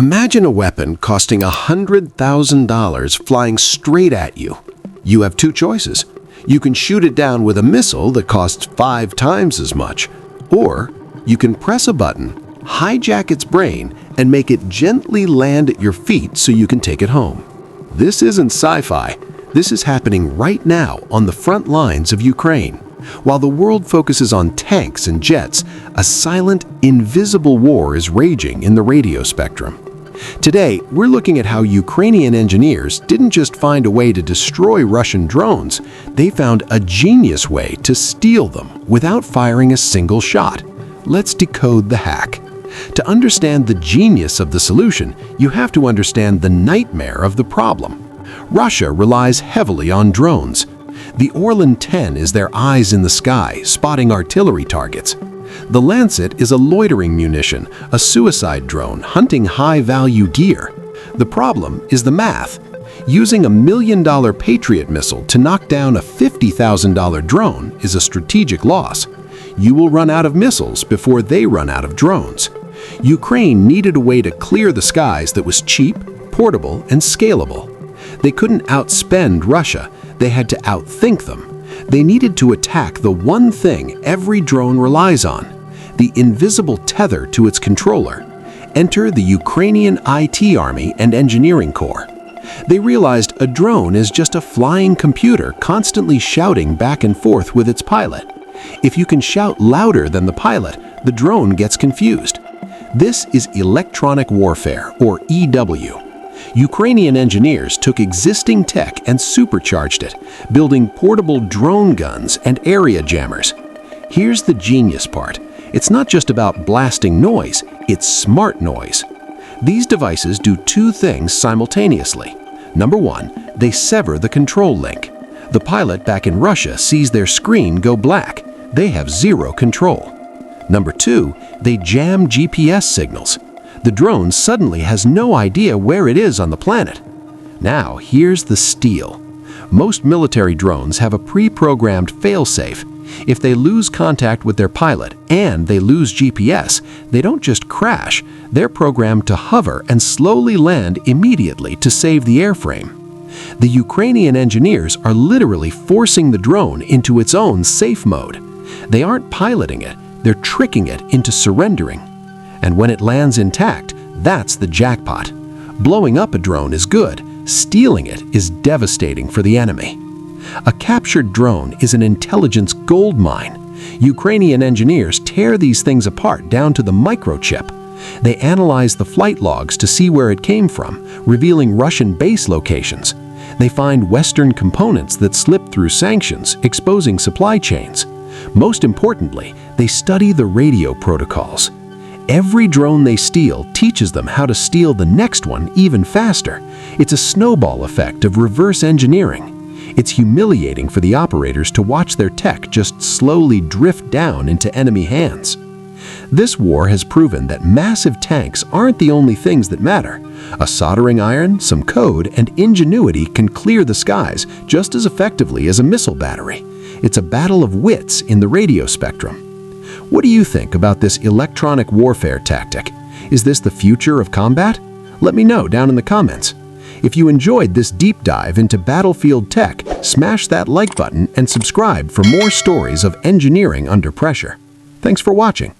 Imagine a weapon costing $100,000 flying straight at you. You have two choices. You can shoot it down with a missile that costs 5 times as much, or you can press a button, hijack its brain, and make it gently land at your feet so you can take it home. This isn't sci-fi. This is happening right now on the front lines of Ukraine. While the world focuses on tanks and jets, a silent, invisible war is raging in the radio spectrum. Today, we're looking at how Ukrainian engineers didn't just find a way to destroy Russian drones, they found a genius way to steal them without firing a single shot. Let's decode the hack. To understand the genius of the solution, you have to understand the nightmare of the problem. Russia relies heavily on drones. The Orlan 10 is their eyes in the sky, spotting artillery targets. The Lancet is a loitering munition, a suicide drone hunting high-value gear. The problem is the math. Using a $1 million Patriot missile to knock down a $50,000 drone is a strategic loss. You will run out of missiles before they run out of drones. Ukraine needed a way to clear the skies that was cheap, portable, and scalable. They couldn't outspend Russia. They had to outthink them. They needed to attack the one thing every drone relies on, the invisible tether to its controller. Enter the Ukrainian IT Army and Engineering Corps. They realized a drone is just a flying computer constantly shouting back and forth with its pilot. If you can shout louder than the pilot, the drone gets confused. This is electronic warfare, or EW. Ukrainian engineers took existing tech and supercharged it, building portable drone guns and area jammers. Here's the genius part. It's not just about blasting noise, it's smart noise. These devices do two things simultaneously. Number one, they sever the control link. The pilot back in Russia sees their screen go black. They have zero control. Number two, they jam GPS signals. The drone suddenly has no idea where it is on the planet. Now, here's the steal. Most military drones have a pre-programmed failsafe. If they lose contact with their pilot and they lose GPS, they don't just crash, they're programmed to hover and slowly land immediately to save the airframe. The Ukrainian engineers are literally forcing the drone into its own safe mode. They aren't piloting it, they're tricking it into surrendering. And when it lands intact, that's the jackpot. Blowing up a drone is good, stealing it is devastating for the enemy. A captured drone is an intelligence goldmine. Ukrainian engineers tear these things apart down to the microchip. They analyze the flight logs to see where it came from, revealing Russian base locations. They find Western components that slip through sanctions, exposing supply chains. Most importantly, they study the radio protocols. Every drone they steal teaches them how to steal the next one even faster. It's a snowball effect of reverse engineering. It's humiliating for the operators to watch their tech just slowly drift down into enemy hands. This war has proven that massive tanks aren't the only things that matter. A soldering iron, some code, and ingenuity can clear the skies just as effectively as a missile battery. It's a battle of wits in the radio spectrum. What do you think about this electronic warfare tactic? Is this the future of combat? Let me know down in the comments. If you enjoyed this deep dive into battlefield tech, smash that like button and subscribe for more stories of engineering under pressure. Thanks for watching.